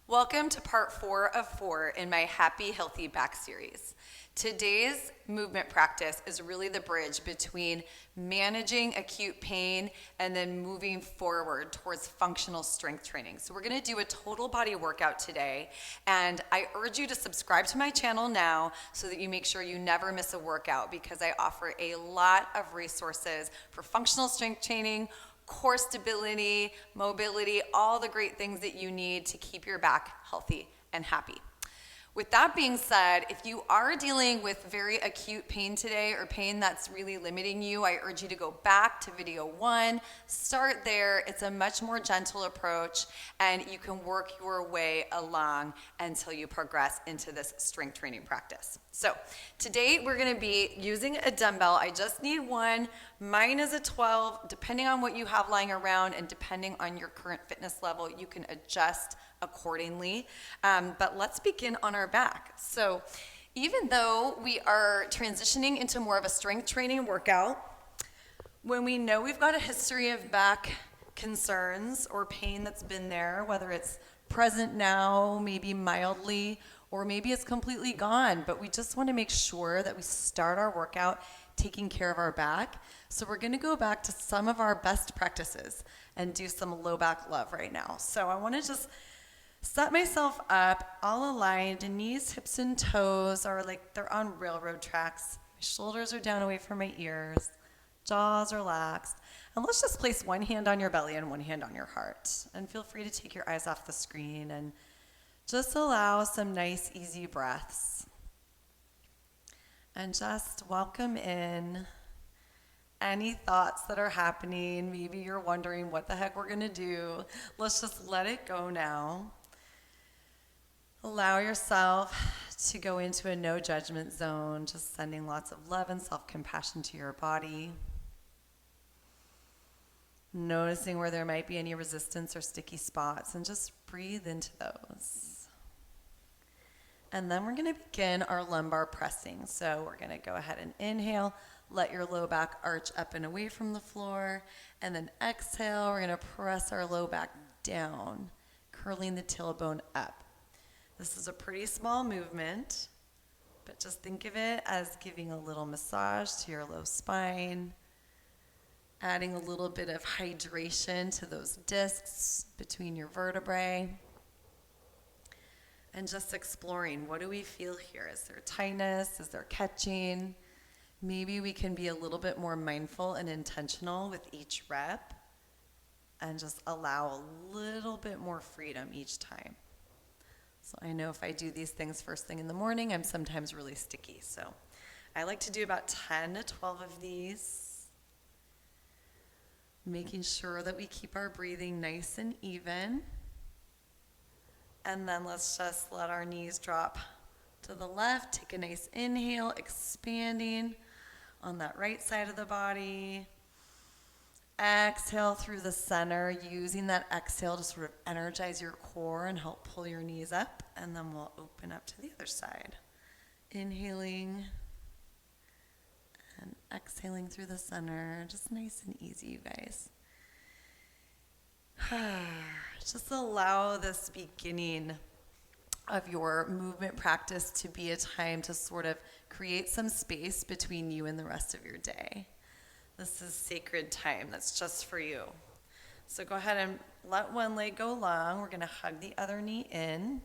Welcome to part 4 of 4 in my Happy Healthy Back series. Today's movement practice is really the bridge between managing acute pain and then moving forward towards functional strength training. So we're going to do a total body workout today, and I urge you to subscribe to my channel now so that you make sure you never miss a workout, because I offer a lot of resources for functional strength training, core stability, mobility, all the great things that you need to keep your back healthy and happy. With that being said, if you are dealing with very acute pain today or pain that's really limiting you, I urge you to go back to video 1, start there. It's a much more gentle approach, and you can work your way along until you progress into this strength training practice. So today we're going to be using a dumbbell. I just need one. Mine is a 12. Depending on what you have lying around and depending on your current fitness level, you can adjust accordingly. But let's begin on our back. So even though we are transitioning into more of a strength training workout, when we know we've got a history of back concerns or pain that's been there, whether it's present now, maybe mildly, or maybe it's completely gone, but we just want to make sure that we start our workout taking care of our back. So we're going to go back to some of our best practices and do some low back love right now. So I want to just set myself up, all aligned, knees, hips, and toes are like they're on railroad tracks. My shoulders are down away from my ears, jaws relaxed. And let's just place one hand on your belly and one hand on your heart. And feel free to take your eyes off the screen and just allow some nice, easy breaths. And just welcome in any thoughts that are happening. Maybe you're wondering what the heck we're going to do. Let's just let it go now. Allow yourself to go into a no judgment zone, just sending lots of love and self-compassion to your body. Noticing where there might be any resistance or sticky spots, and just breathe into those. And then we're going to begin our lumbar pressing. So we're going to go ahead and inhale, let your low back arch up and away from the floor, and then exhale, we're going to press our low back down, curling the tailbone up. This is a pretty small movement, but just think of it as giving a little massage to your low spine, adding a little bit of hydration to those discs between your vertebrae, and just exploring, what do we feel here? Is there tightness? Is there catching? Maybe we can be a little bit more mindful and intentional with each rep and just allow a little bit more freedom each time. So I know if I do these things first thing in the morning, I'm sometimes really sticky. So I like to do about 10 to 12 of these, making sure that we keep our breathing nice and even. And then let's just let our knees drop to the left. Take a nice inhale, expanding on that right side of the body. Exhale through the center, using that exhale to sort of energize your core and help pull your knees up. And then we'll open up to the other side. Inhaling and exhaling through the center. Just nice and easy, you guys. Just allow this beginning of your movement practice to be a time to sort of create some space between you and the rest of your day. This is sacred time that's just for you. So go ahead and let one leg go long. We're going to hug the other knee in.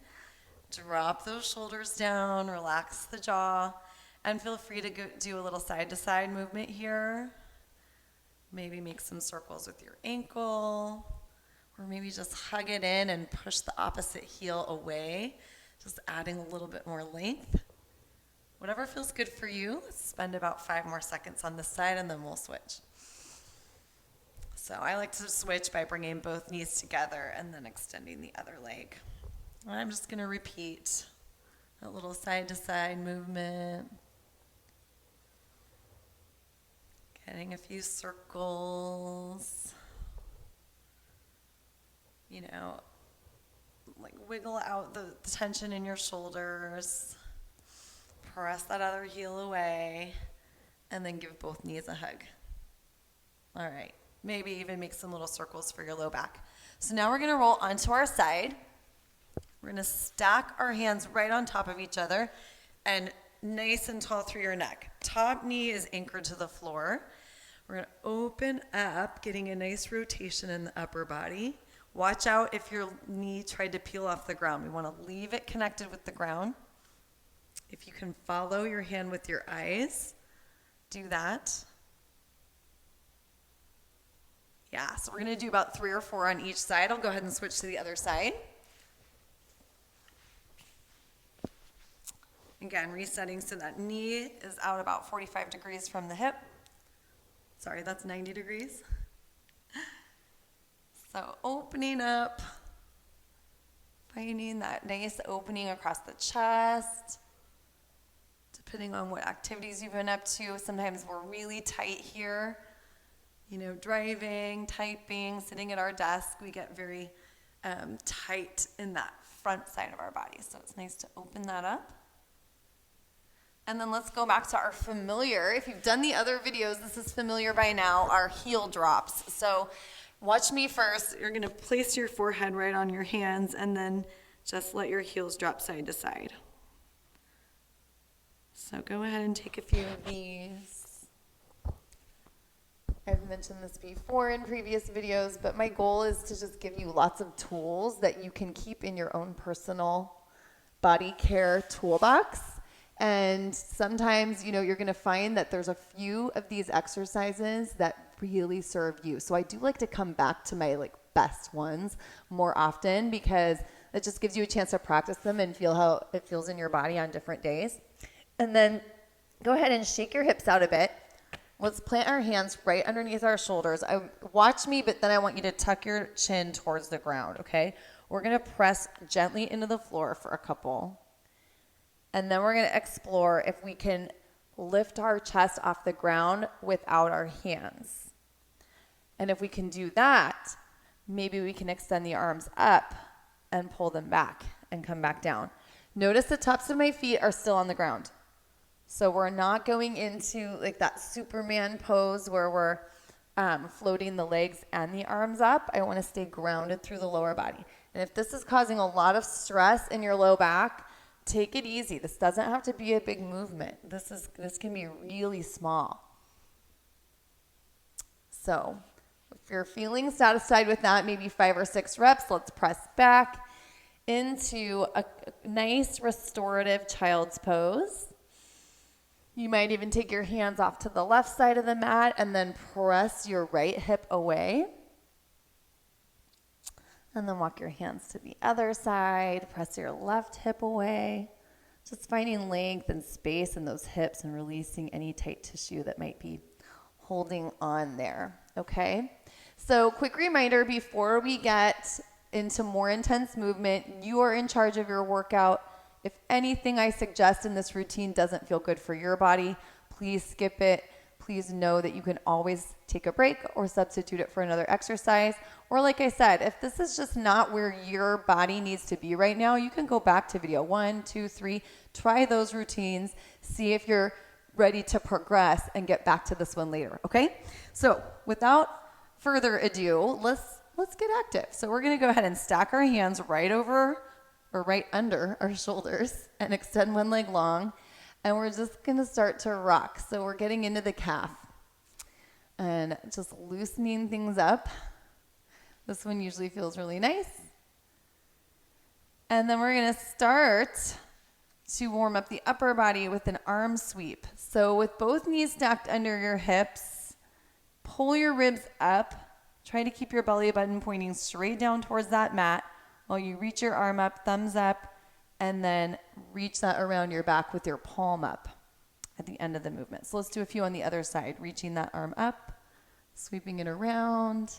Drop those shoulders down, relax the jaw, and feel free to do a little side-to-side movement here. Maybe make some circles with your ankle, or maybe just hug it in and push the opposite heel away, just adding a little bit more length. Whatever feels good for you. Let's spend about 5 more seconds on this side, and then we'll switch. So I like to switch by bringing both knees together and then extending the other leg. And I'm just going to repeat a little side-to-side movement. Getting a few circles. You know, like wiggle out the tension in your shoulders. Press that other heel away, and then give both knees a hug. All right, maybe even make some little circles for your low back. So now we're gonna roll onto our side. We're gonna stack our hands right on top of each other and nice and tall through your neck. Top knee is anchored to the floor. We're gonna open up, getting a nice rotation in the upper body. Watch out if your knee tried to peel off the ground. We wanna leave it connected with the ground. If you can follow your hand with your eyes, do that. Yeah, so we're gonna do about 3 or 4 on each side. I'll go ahead and switch to the other side. Again, resetting so that knee is out about 45 degrees from the hip. Sorry, that's 90 degrees. So opening up, finding that nice opening across the chest. Depending on what activities you've been up to, sometimes we're really tight here. You know, driving, typing, sitting at our desk, we get very tight in that front side of our body. So it's nice to open that up. And then let's go back to our familiar. If you've done the other videos, this is familiar by now, our heel drops. So watch me first. You're gonna place your forehead right on your hands and then just let your heels drop side to side. So go ahead and take a few of these. I've mentioned this before in previous videos, but my goal is to just give you lots of tools that you can keep in your own personal body care toolbox. And sometimes, you know, you're going to find that there's a few of these exercises that really serve you. So I do like to come back to my best ones more often because it just gives you a chance to practice them and feel how it feels in your body on different days. And then go ahead and shake your hips out a bit. Let's plant our hands right underneath our shoulders. Watch me, but then I want you to tuck your chin towards the ground, okay? We're going to press gently into the floor for a couple. And then we're going to explore if we can lift our chest off the ground without our hands. And if we can do that, maybe we can extend the arms up and pull them back and come back down. Notice the tops of my feet are still on the ground. So we're not going into that Superman pose where we're floating the legs and the arms up. I want to stay grounded through the lower body. And if this is causing a lot of stress in your low back, take it easy. This doesn't have to be a big movement. This can be really small. So if you're feeling satisfied with that, maybe 5 or 6 reps, let's press back into a nice restorative child's pose. You might even take your hands off to the left side of the mat and then press your right hip away. And then walk your hands to the other side, press your left hip away. Just finding length and space in those hips and releasing any tight tissue that might be holding on there, okay? So quick reminder before we get into more intense movement, you are in charge of your workout. If anything I suggest in this routine doesn't feel good for your body, please skip it. Please know that you can always take a break or substitute it for another exercise. Or like I said, if this is just not where your body needs to be right now, you can go back to video 1, 2, 3, try those routines, see if you're ready to progress and get back to this one later, okay? So without further ado, let's get active. So we're gonna go ahead and stack our hands right over or right under our shoulders and extend one leg long. And we're just gonna start to rock. So we're getting into the calf and just loosening things up. This one usually feels really nice. And then we're gonna start to warm up the upper body with an arm sweep. So with both knees stacked under your hips, pull your ribs up. Try to keep your belly button pointing straight down towards that mat while you reach your arm up, thumbs up, and then reach that around your back with your palm up at the end of the movement. So let's do a few on the other side. Reaching that arm up, sweeping it around,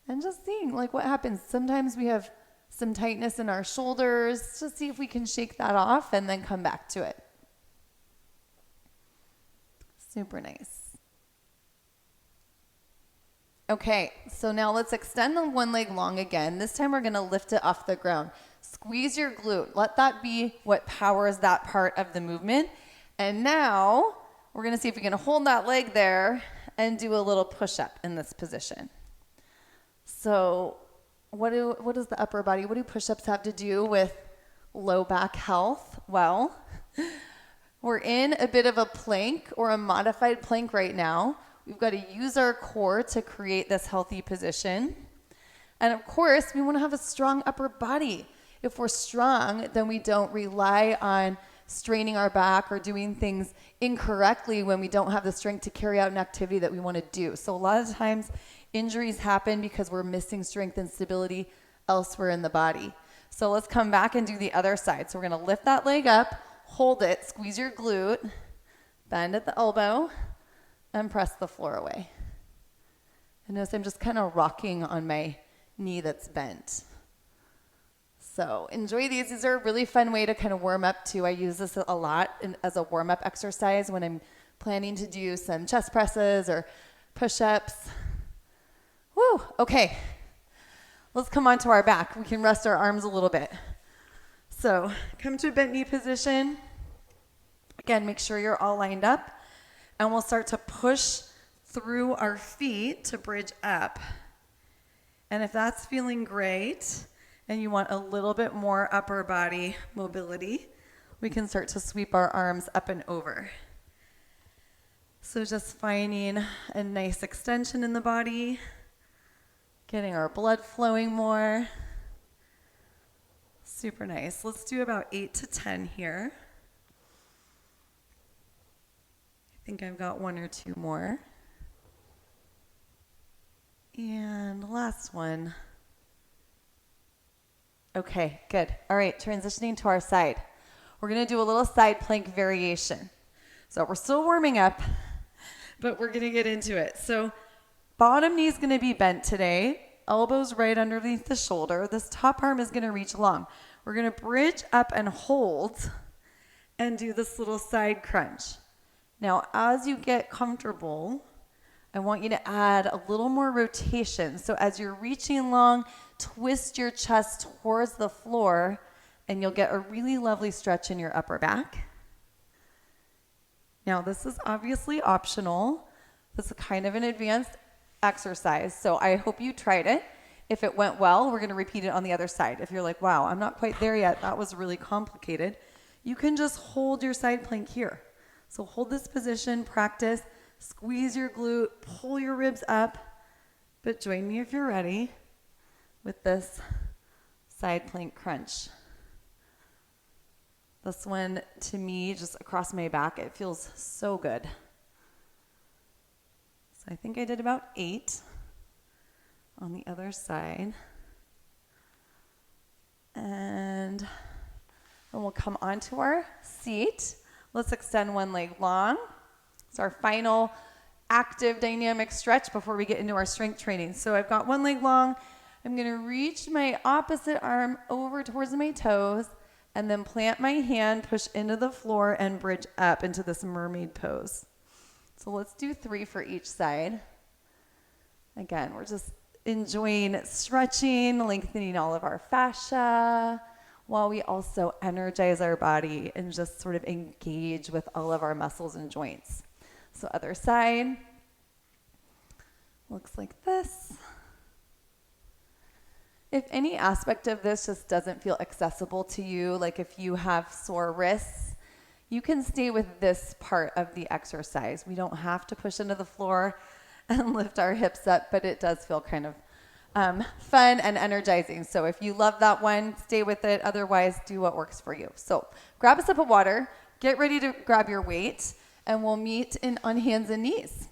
and just seeing what happens. Sometimes we have some tightness in our shoulders. Just see if we can shake that off and then come back to it. Super nice. Okay, so now let's extend the one leg long again. This time we're gonna lift it off the ground. Squeeze your glute. Let that be what powers that part of the movement. And now we're gonna see if we can hold that leg there and do a little push-up in this position. So what does the upper body, what do push-ups have to do with low back health? Well, we're in a bit of a plank or a modified plank right now. We've got to use our core to create this healthy position. And of course, we want to have a strong upper body. If we're strong, then we don't rely on straining our back or doing things incorrectly when we don't have the strength to carry out an activity that we want to do. So a lot of times injuries happen because we're missing strength and stability elsewhere in the body. So let's come back and do the other side. So we're going to lift that leg up, hold it, squeeze your glute, bend at the elbow, and press the floor away. And notice I'm just kind of rocking on my knee that's bent. So enjoy these. These are a really fun way to kind of warm up too. I use this a lot as a warm-up exercise when I'm planning to do some chest presses or push-ups. Woo, okay. Let's come on to our back. We can rest our arms a little bit. So come to a bent knee position. Again, make sure you're all lined up. And we'll start to push through our feet to bridge up. And if that's feeling great, and you want a little bit more upper body mobility, we can start to sweep our arms up and over. So just finding a nice extension in the body, getting our blood flowing more. Super nice. Let's do about 8 to 10 here. I think I've got 1 or 2 more. And last one. Okay, good. All right, transitioning to our side. We're going to do a little side plank variation. So we're still warming up, but we're going to get into it. So bottom knee is going to be bent today. Elbows right underneath the shoulder. This top arm is going to reach long. We're going to bridge up and hold and do this little side crunch. Now, as you get comfortable, I want you to add a little more rotation. So as you're reaching long, twist your chest towards the floor and you'll get a really lovely stretch in your upper back. Now, this is obviously optional. This is kind of an advanced exercise, so I hope you tried it. If it went well, we're going to repeat it on the other side. If you're like, wow, I'm not quite there yet, that was really complicated, you can just hold your side plank here. So hold this position, practice, squeeze your glute, pull your ribs up, but join me if you're ready with this side plank crunch. This one, to me, just across my back, it feels so good. So I think I did about 8 on the other side. And then we'll come onto our seat. Let's extend one leg long. It's our final active dynamic stretch before we get into our strength training. So I've got one leg long. I'm going to reach my opposite arm over towards my toes and then plant my hand, push into the floor, and bridge up into this mermaid pose. So let's do 3 for each side. Again, we're just enjoying stretching, lengthening all of our fascia, while we also energize our body and just sort of engage with all of our muscles and joints. So other side looks like this. If any aspect of this just doesn't feel accessible to you, like if you have sore wrists, you can stay with this part of the exercise. We don't have to push into the floor and lift our hips up, but it does feel kind of fun and energizing. So if you love that one, stay with it. Otherwise, do what works for you. So grab a sip of water, get ready to grab your weight, and we'll meet on hands and knees.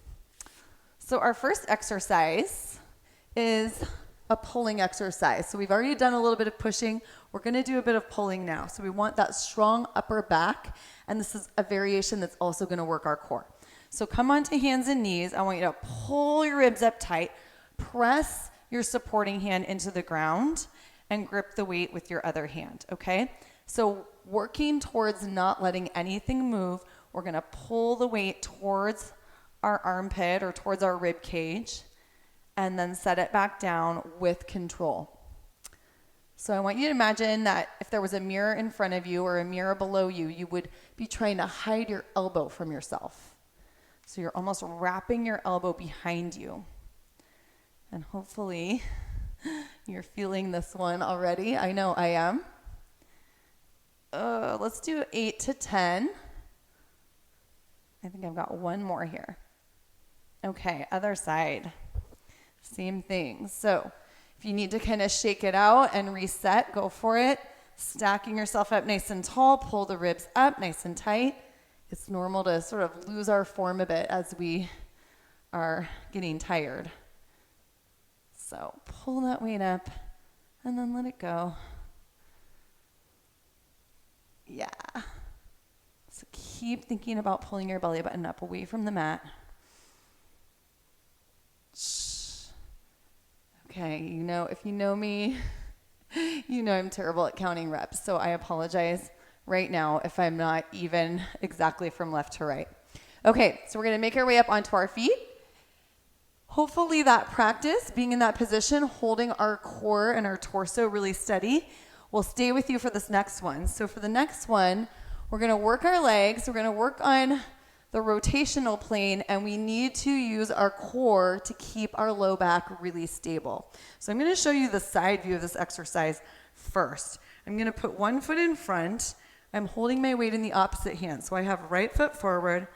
So our first exercise is a pulling exercise. So we've already done a little bit of pushing. We're going to do a bit of pulling now. So we want that strong upper back, and this is a variation that's also going to work our core. So come onto hands and knees. I want you to pull your ribs up tight, press your supporting hand into the ground, and grip the weight with your other hand, okay? So working towards not letting anything move, we're going to pull the weight towards our armpit or towards our rib cage, and then set it back down with control. So I want you to imagine that if there was a mirror in front of you or a mirror below you, you would be trying to hide your elbow from yourself. So you're almost wrapping your elbow behind you. And hopefully You're feeling this one already. I know I am. Let's do 8 to 10. I think I've got one more here. Okay, other side. Same thing. So if you need to kind of shake it out and reset, go for it. Stacking yourself up nice and tall, pull the ribs up nice and tight. It's normal to sort of lose our form a bit as we are getting tired. So pull that weight up and then let it go. Yeah. So keep thinking about pulling your belly button up away from the mat. Okay, if you know me, you know I'm terrible at counting reps, so I apologize right now if I'm not even exactly from left to right. Okay, so we're gonna make our way up onto our feet. Hopefully that practice, being in that position, holding our core and our torso really steady, will stay with you for this next one. So for the next one, we're gonna work our legs, we're gonna work on the rotational plane, and we need to use our core to keep our low back really stable. So I'm gonna show you the side view of this exercise first. I'm gonna put one foot in front. I'm holding my weight in the opposite hand. So I have right foot forward,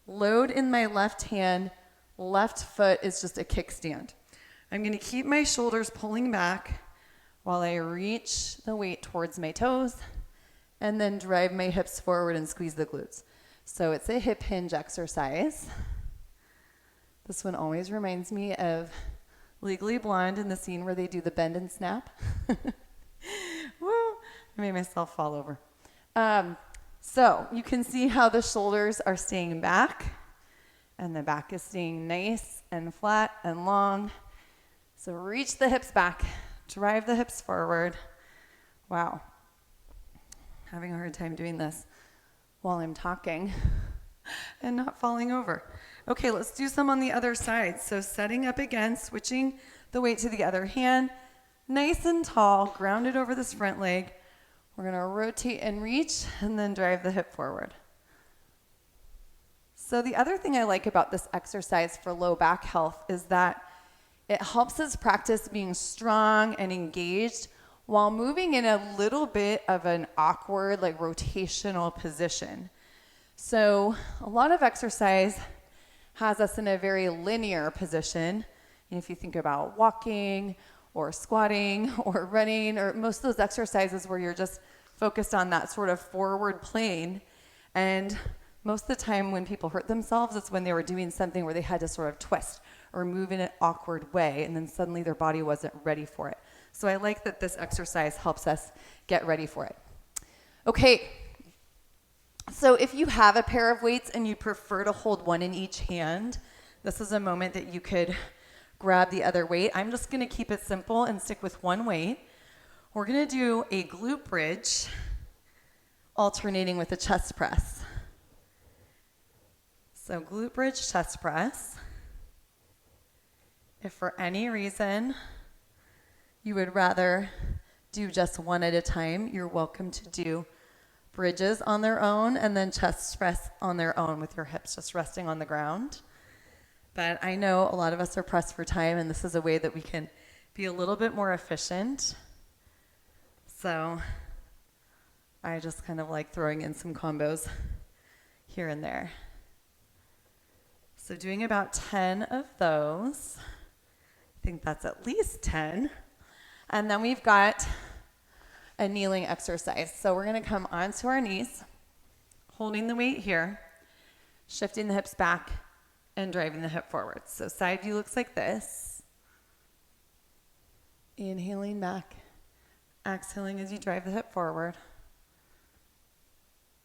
load in my left hand, left foot is just a kickstand. I'm gonna keep my shoulders pulling back while I reach the weight towards my toes and then drive my hips forward and squeeze the glutes. So it's a hip hinge exercise. This one always reminds me of Legally Blonde in the scene where they do the bend and snap. Woo, I made myself fall over. So you can see how the shoulders are staying back and the back is staying nice and flat and long. So reach the hips back, drive the hips forward. Wow, having a hard time doing this while I'm talking and not falling over. Okay, let's do some on the other side. So setting up again, switching the weight to the other hand, nice and tall, grounded over this front leg. We're gonna rotate and reach and then drive the hip forward. So the other thing I like about this exercise for low back health is that it helps us practice being strong and engaged while moving in a little bit of an awkward, like rotational position. So a lot of exercise has us in a very linear position. And if you think about walking or squatting or running, or most of those exercises where you're just focused on that sort of forward plane. And most of the time when people hurt themselves, it's when they were doing something where they had to sort of twist or move in an awkward way, and then suddenly their body wasn't ready for it. So I like that this exercise helps us get ready for it. Okay, so if you have a pair of weights and you prefer to hold one in each hand, this is a moment that you could grab the other weight. I'm just gonna keep it simple and stick with one weight. We're gonna do a glute bridge, alternating with a chest press. So glute bridge, chest press. If for any reason you would rather do just one at a time, you're welcome to do bridges on their own and then chest press on their own with your hips just resting on the ground. But I know a lot of us are pressed for time, and this is a way that we can be a little bit more efficient. So I just kind of like throwing in some combos here and there. So doing about 10 of those. I think that's at least 10. And then we've got a kneeling exercise. So we're gonna come onto our knees, holding the weight here, shifting the hips back and driving the hip forward. So side view looks like this. Inhaling back, exhaling as you drive the hip forward.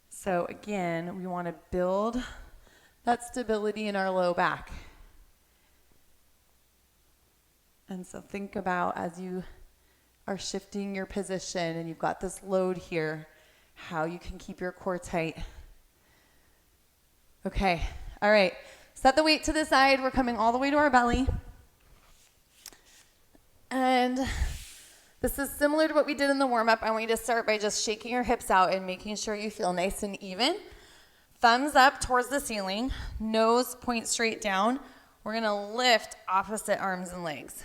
So again, we wanna build that stability in our low back. And so think about as you are shifting your position and you've got this load here, how you can keep your core tight. Okay, all right. Set the weight to the side. We're coming all the way to our belly. And this is similar to what we did in the warm-up. I want you to start by just shaking your hips out and making sure you feel nice and even. Thumbs up towards the ceiling, nose point straight down. We're gonna lift opposite arms and legs.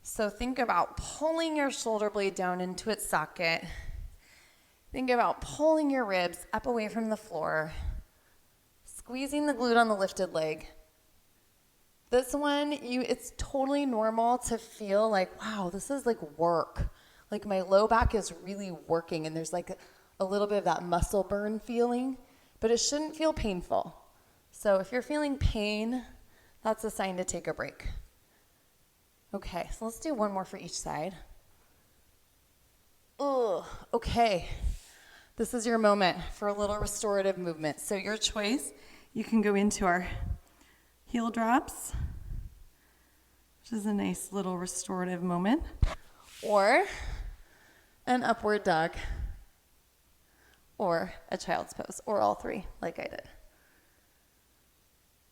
So think about pulling your shoulder blade down into its socket. Think about pulling your ribs up away from the floor, squeezing the glute on the lifted leg. This one, it's totally normal to feel like, wow, this is like work. Like my low back is really working, and there's like a little bit of that muscle burn feeling, but it shouldn't feel painful. So if you're feeling pain, that's a sign to take a break. Okay, so let's do one more for each side. Oh, okay. This is your moment for a little restorative movement. So your choice, you can go into our heel drops, which is a nice little restorative moment, or an upward dog, or a child's pose, or all three, like I did.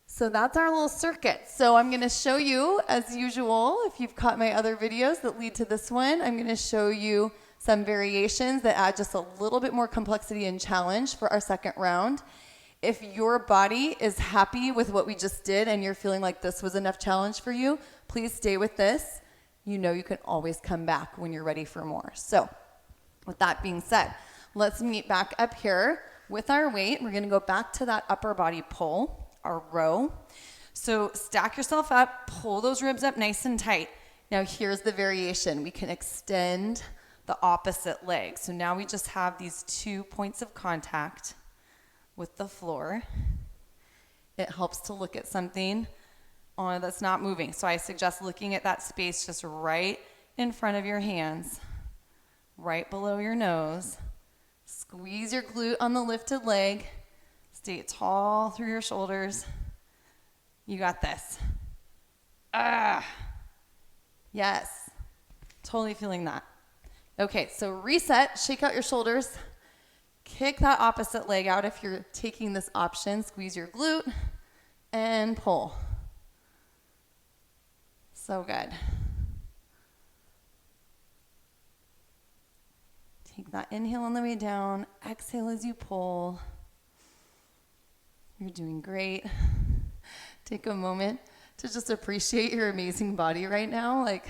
So that's our little circuit. So I'm going to show you, as usual, if you've caught my other videos that lead to this one, I'm going to show you some variations that add just a little bit more complexity and challenge for our second round. If your body is happy with what we just did and you're feeling like this was enough challenge for you, please stay with this. You know you can always come back when you're ready for more. So with that being said, let's meet back up here with our weight. We're going to go back to that upper body pull, our row. So stack yourself up, pull those ribs up nice and tight. Now here's the variation. We can extend the opposite leg. So now we just have these 2 points of contact with the floor. It helps to look at something that's not moving. So I suggest looking at that space just right in front of your hands, right below your nose. Squeeze your glute on the lifted leg. Stay tall through your shoulders. You got this. Yes. Totally feeling that. Okay, so reset, shake out your shoulders. Kick that opposite leg out if you're taking this option. Squeeze your glute and pull. So good. Take that inhale on the way down. Exhale as you pull. You're doing great. Take a moment to just appreciate your amazing body right now. Like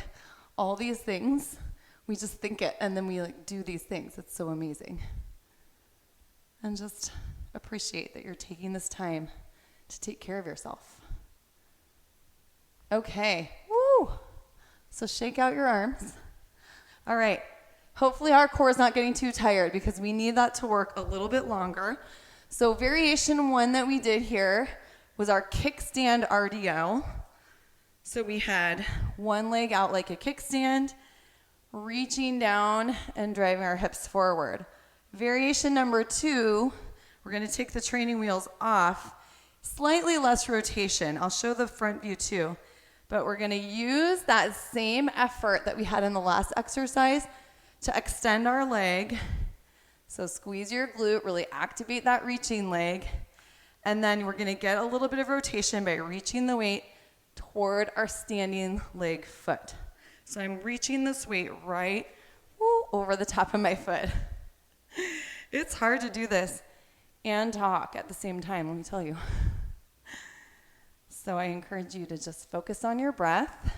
all these things, we just think it and then we like do these things. It's so amazing. And just appreciate that you're taking this time to take care of yourself. Okay, woo! So shake out your arms. All right, hopefully our core is not getting too tired because we need that to work a little bit longer. So variation 1 that we did here was our kickstand RDL. So we had one leg out like a kickstand, reaching down and driving our hips forward. Variation number 2, we're going to take the training wheels off, slightly less rotation. I'll show the front view too, but we're going to use that same effort that we had in the last exercise to extend our leg. So squeeze your glute, really activate that reaching leg, and then we're going to get a little bit of rotation by reaching the weight toward our standing leg foot. So I'm reaching this weight right over the top of my foot. It's hard to do this and talk at the same time, let me tell you. So I encourage you to just focus on your breath.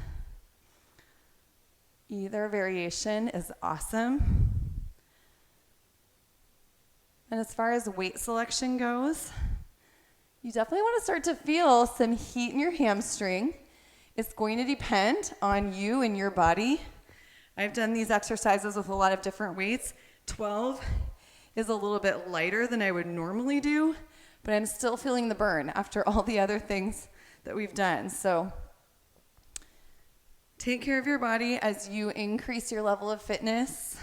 Either variation is awesome. And as far as weight selection goes, you definitely want to start to feel some heat in your hamstring. It's going to depend on you and your body. I've done these exercises with a lot of different weights. 12 is a little bit lighter than I would normally do, but I'm still feeling the burn after all the other things that we've done. So take care of your body as you increase your level of fitness.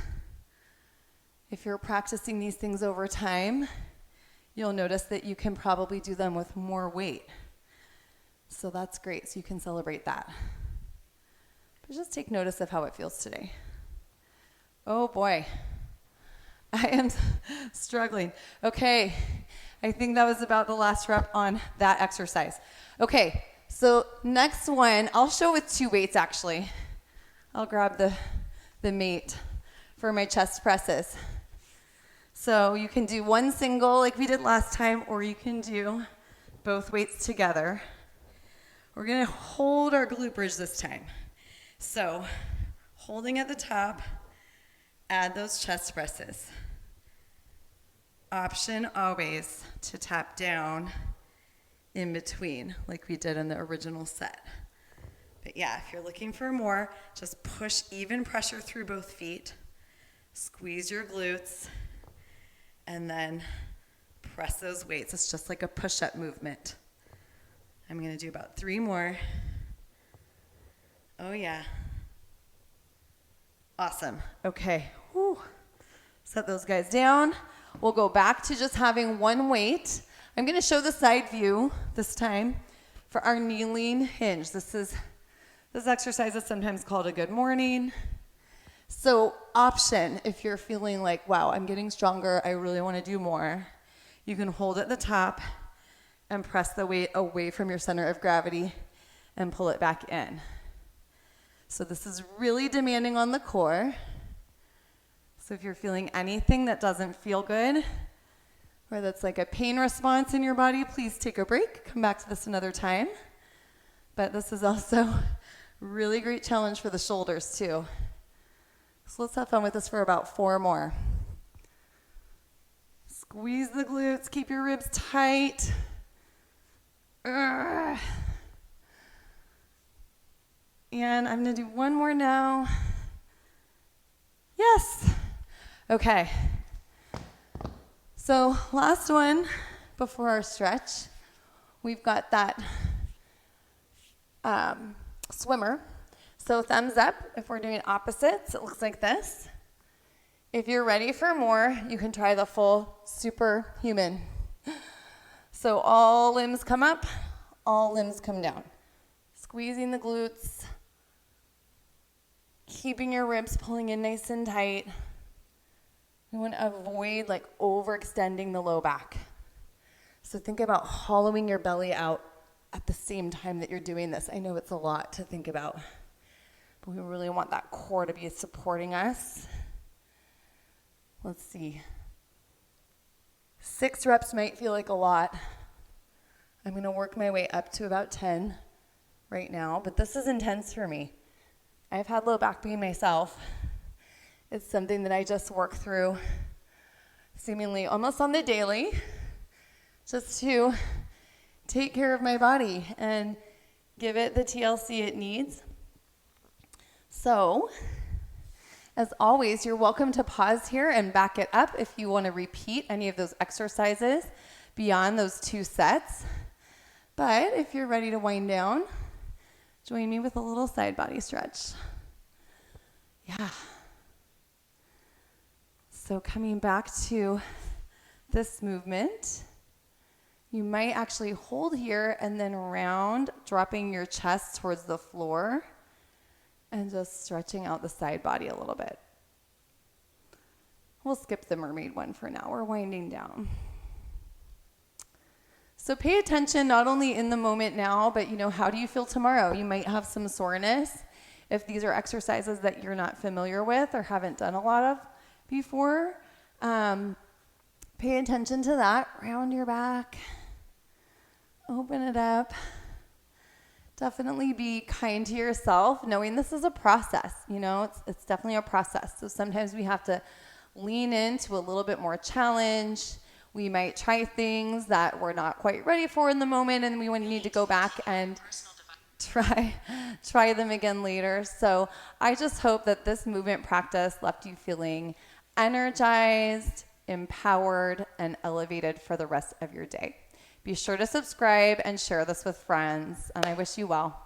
If you're practicing these things over time, you'll notice that you can probably do them with more weight. So that's great, so you can celebrate that. But just take notice of how it feels today. Oh boy, I am struggling. Okay, I think that was about the last rep on that exercise. Okay, so next one, I'll show with 2 weights actually. I'll grab the mate for my chest presses. So you can do one single like we did last time, or you can do both weights together. We're gonna hold our glute bridge this time. So Holding at the top, add those chest presses. Option always to tap down in between like we did in the original set. But yeah, if you're looking for more, just push even pressure through both feet, squeeze your glutes, and then press those weights. It's just like a push-up movement. I'm gonna do about 3 more. Oh yeah. Awesome. Okay. Whew. Set those guys down. We'll go back to just having one weight. I'm going to show the side view this time for our kneeling hinge. This exercise is sometimes called a good morning. So option, if you're feeling like, wow, I'm getting stronger, I really want to do more, you can hold at the top and press the weight away from your center of gravity and pull it back in. So this is really demanding on the core. So if you're feeling anything that doesn't feel good, or that's like a pain response in your body, please take a break. Come back to this another time. But this is also a really great challenge for the shoulders too. So let's have fun with this for about 4 more. Squeeze the glutes, keep your ribs tight. Ugh. And I'm gonna do 1 more now. Yes. Okay. So last one before our stretch, we've got that swimmer. So thumbs up if we're doing opposites. It looks like this. If you're ready for more, you can try the full superhuman. So all limbs come up, all limbs come down. Squeezing the glutes, keeping your ribs pulling in nice and tight. You want to avoid like overextending the low back. So think about hollowing your belly out at the same time that you're doing this. I know it's a lot to think about, but we really want that core to be supporting us. Let's see. 6 reps might feel like a lot. I'm going to work my way up to about 10 right now, but this is intense for me. I've had low back pain myself. It's something that I just work through seemingly almost on the daily, just to take care of my body and give it the TLC it needs. So, as always, you're welcome to pause here and back it up if you want to repeat any of those exercises beyond those 2 sets. But if you're ready to wind down, join me with a little side body stretch. Yeah. So coming back to this movement, you might actually hold here and then round, dropping your chest towards the floor and just stretching out the side body a little bit. We'll skip the mermaid one for now. We're winding down. So pay attention not only in the moment now, but how do you feel tomorrow? You might have some soreness if these are exercises that you're not familiar with or haven't done a lot of before. Pay attention to that. Round your back. Open it up. Definitely be kind to yourself, knowing this is a process. It's definitely a process. So sometimes we have to lean into a little bit more challenge. We might try things that we're not quite ready for in the moment, and we need to go back and try them again later. So I just hope that this movement practice left you feeling energized, empowered, and elevated for the rest of your day. Be sure to subscribe and share this with friends, and I wish you well.